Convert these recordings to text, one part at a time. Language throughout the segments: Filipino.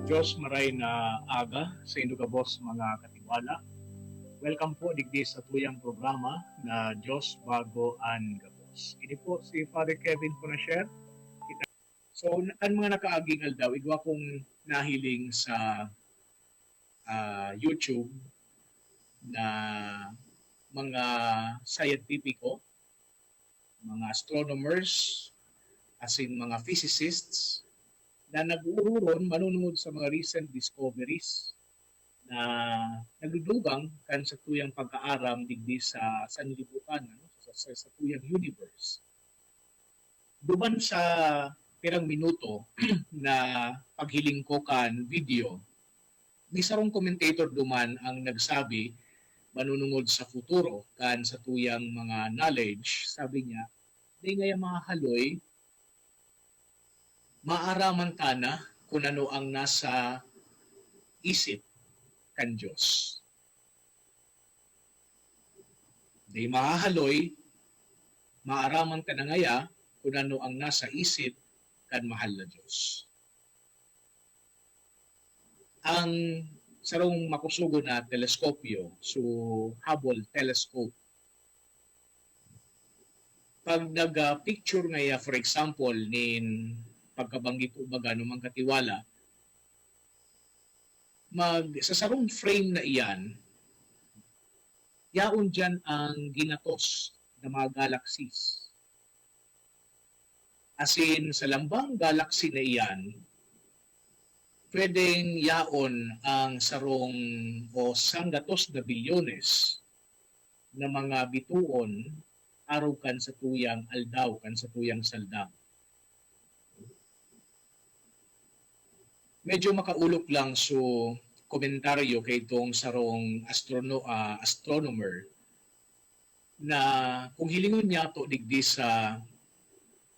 Diyos maray na aga sa inyong gabos mga katiwala. Welcome po digdi sa tuyang programa na Diyos bago an gabos. Ini po si Father Kevin po na share. So, ang mga nakaaging aldaw, igwa kong nahiling sa YouTube na mga scientifico, mga astronomers, as in mga physicists, na nag-uuron manunungod sa mga recent discoveries na nagdudugang kan sa tuyang pagkaaram digdi sa sanlibutan, sa tuyang universe. Duman sa pirang minuto na paghiling ko kan video, may sarong commentator duman ang nagsabi manunungod sa futuro kan sa tuyang mga knowledge. Sabi niya, di ngaya mga haloy, maaraman tana kung ano ang nasa isip kan Diyos. Di mahahaloy, maaraman ka na ngaya kung ano ang nasa isip kan mahal na Diyos. Ang sarong makusugo na teleskopyo, so Hubble telescope, pag nag-picture ngaya, for example, nin pagkabanggit o baga numang katiwala, sa sarong frame na iyan, yaon dyan ang ginatos na mga galaxies. As in, sa lambang galaxy na iyan, pwedeng yaon ang sarong o sanggatos na bilyones na mga bituon araw kan sa tuyang aldaw, kan sa tuyang saldang. Medyo makaulok lang so komentaryo kay itong sarong astronomer na kung hilingon niya to digdi sa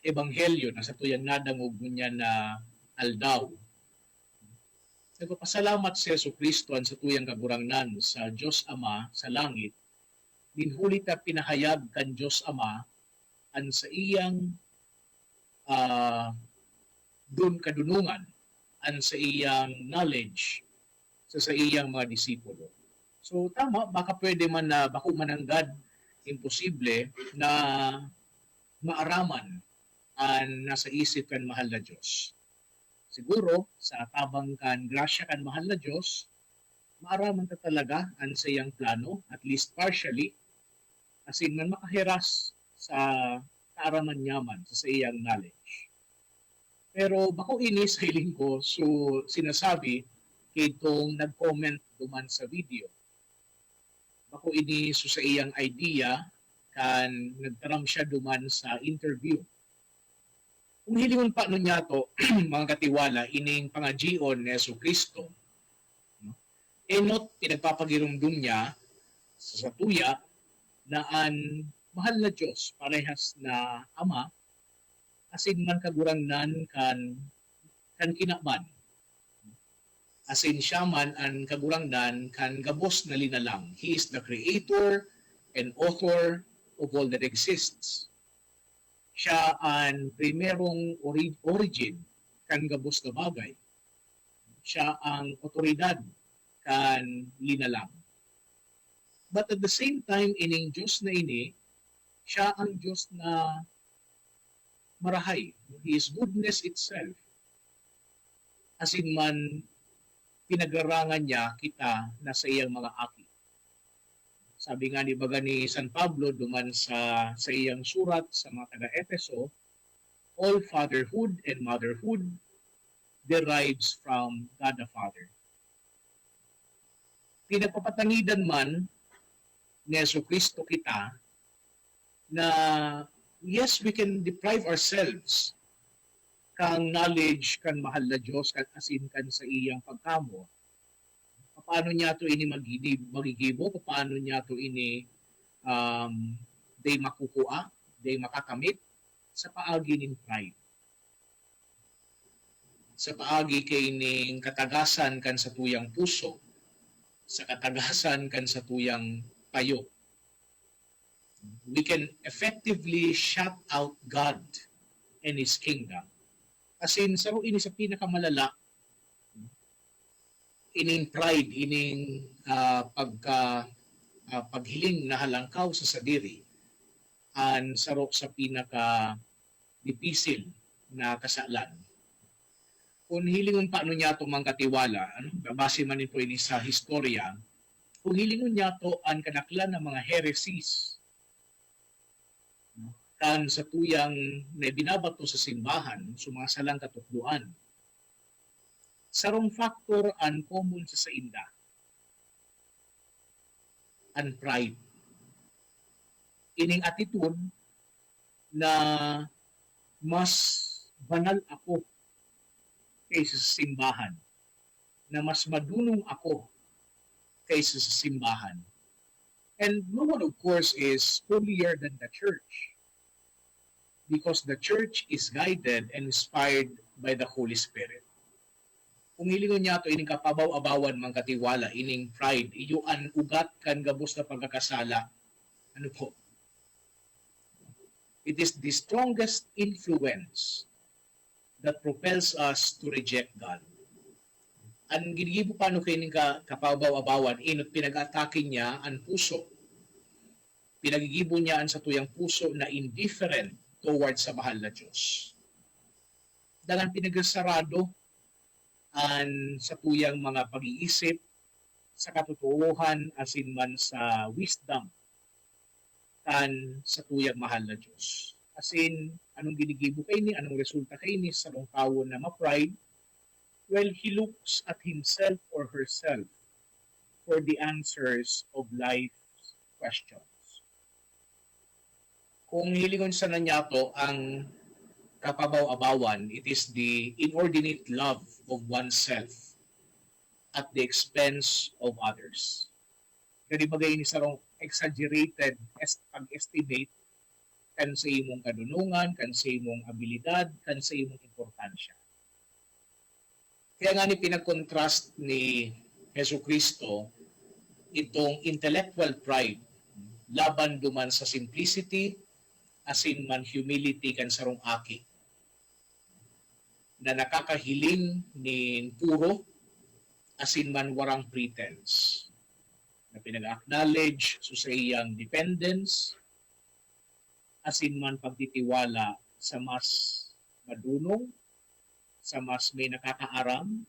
ebanghelyo na sa tuyang nadangog niya na aldaw. Nagpapasalamat si Jesucristo sa tuyang kagurangnan sa Diyos Ama sa langit. Dinhulit na pinahayag kan Diyos Ama an sa iyang kadunungan, an sa iyang knowledge sa iyang mga disipulo. So tama, baka pwede man na bako mananggad imposible na maaraman ang nasa isip kan mahal na Diyos. Siguro sa tabang kan grasya kan mahal na Diyos, maaraman ta talaga ang sa iyang plano, at least partially, asin man makahiras sa kaaraman niyaman sa iyang knowledge. Pero bako ini sa hiling ko, so sinasabi kay itong nag-comment duman sa video. Bako ini so sa iyang idea kan nagtaram siya duman sa interview. Kung hilingon pa nun niya to, mga katiwala, ining pangagion ni Jesucristo, enot pinagpapagirumdum niya sa tuya na ang mahal na Diyos, parehas na Ama, asin man kagurangnan kan kinakban. Asin siya man ang kagurangnan kan gabos na linalang. He is the creator and author of all that exists. Siya ang primerong origin kan gabos na bagay. Siya ang otoridad kan linalang. But at the same time, ining Diyos na ini, siya ang Diyos na marahay. He is goodness itself. As in man, pinagarangan niya kita na sa iyang mga aki. Sabi nga ni baga ni San Pablo duman sa iyang surat sa mga taga-Efeso, all fatherhood and motherhood derives from God the Father. Pinagpapatangidan man ni Jesucristo kita na yes, we can deprive ourselves kang knowledge kan mahal na Diyos kan asin kan sa iyang pagkamo. Paano niya to ini magigibo? Paano niya to ini day makukuha, day makakamit sa paagi ning pride. Sa paagi kay ning katagasan kan sa tuyang puso, sa katagasan kan sa tuyang payo. We can effectively shut out God and His kingdom. As in, saro ini sa pinakamalala ining pride, ining paghiling na halangkaw sa sadiri, an sarok sa pinaka dipisil na kasalan. Kung hilingon paano niya ito mga katiwala, base man ito ini sa historia, kung hilingon niya ito ang kanaklan ng mga heresies, kan sa tuyang na binabato sa simbahan, sumasalang katukduan. Sarong factor ang common sa inda, ang pride. Ining attitude na mas banal ako kaysa sa simbahan, na mas madunong ako kaysa sa simbahan. And no one, of course, is holier than the church, because the church is guided and inspired by the Holy Spirit. Kung hilingon niya ito, ining kapabaw-abawan mang katiwala, ining pride, iyuan ugat kan gabos na pagkakasala, ano po? It is the strongest influence that propels us to reject God. Ang ginigibo paano kayo ng kapabaw-abawan, inot pinag-atake niya ang puso. Pinagigibo niya ang sa tuyang puso na indifferent towards sa mahal na Diyos. Dahil pinag-sarado ang sa tuyang mga pag-iisip, sa katotohanan asin man sa wisdom kan sa tuyang mahal na Diyos. Asin, anong ginigibo kay ni, anong resulta kay ni sa tao na ma-pride? Well, he looks at himself or herself for the answers of life's questions. Kung hilingon sa niya to ang kapabaw-abawan, it is the inordinate love of oneself at the expense of others. Kani bagay ni sarong exaggerated pag-estimate kan sa imong kadunungan, kan sa imong abilidad, kan sa imong importansya. Kaya nga ni pinag-contrast ni Hesus Kristo itong intellectual pride laban duman sa simplicity asin man humility kan sarong aki na nakakahiling ni puro asin man warang pretense na pinag-acknowledge sa iyang dependence asin man pagtitiwala sa mas madunong, sa mas may nakakaaram,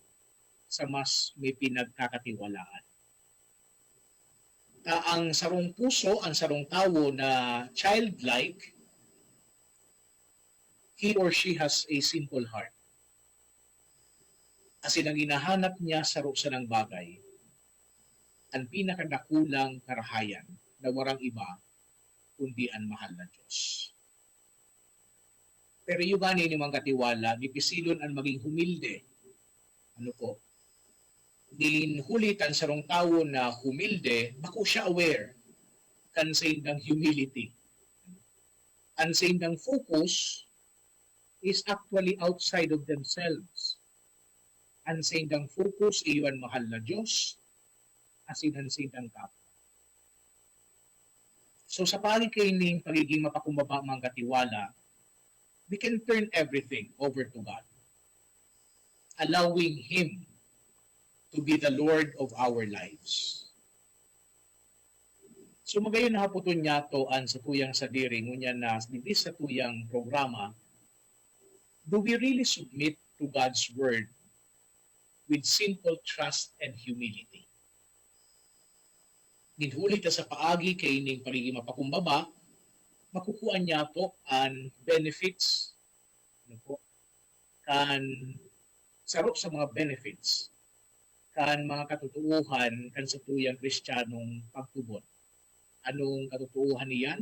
sa mas may pinagkakatiwalaan. Ang sarong puso, ang sarong tao na childlike, he or she has a simple heart. Asin ang hinahanap niya sa ng bagay, ang pinakadakulang karahayan na warang iba kundi ang mahal na Diyos. Pero yung gani ni mga katiwala, gipisilon ang maging humilde. Ano po? Dinhulitan sa rong tao na humilde, bako siya aware kan sa indang humility. Ang sa indang focus is actually outside of themselves. Ang sa indang focus iyon mahal na Diyos, asin ang sa indang kapwa. So sa pagiging pagiging mapakumbaba mga katiwala, we can turn everything over to God, allowing Him to be the Lord of our lives. So magayon na haputon niya to an sa tuyang sadiri, ngunya na hindi sa tuyang programa, do we really submit to God's Word with simple trust and humility? Ninhuli ta sa paagi kay ning parigi mapakumbaba, makukuha niya to ang benefits, ano po, kan sarap sa mga benefits, kan mga katotohanan kan sa tuyang Kristiyanong pagtubot. Anong katotohanan niyan?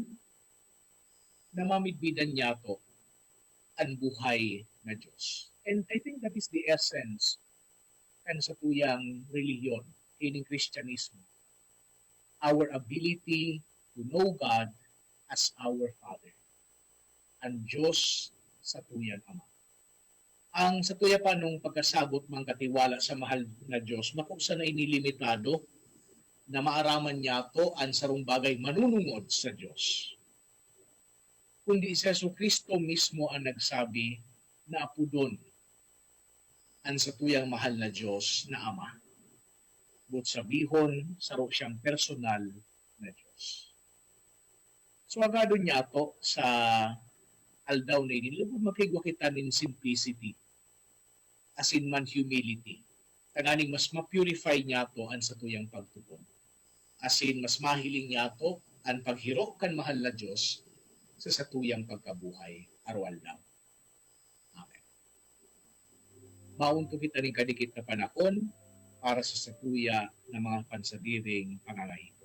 Na mamidbidan niya to ang buhay na Diyos. And I think that is the essence kan sa tuyang reliyon, kining Kristyanismo. Our ability to know God as our Father, ang Diyos sa tuyang Ama. Ang sa tuya pa nung pagkasabot mang katiwala sa mahal na Diyos, makusa na inilimitado na maaraman niya to ang sarong bagay manunungod sa Diyos. Kundi si Hesus Kristo mismo ang nagsabi na apudon ang sa tuyang mahal na Diyos na Ama. but sabihon saro siyang personal na Diyos. So agado niya to sa aldaw na ini, lubog makigwa kita nin simplicity, as in man humility. Kananing mas ma-purify niya to an sa tuyang pagtugon. As in mas mahiling niya to ang paghiro kan mahal na Diyos sa satuyang pagkabuhay araw-aldaw. Amen. Maunto kita rin kadikit na panahon para sa satuya ng mga pansadiring pangangailangan.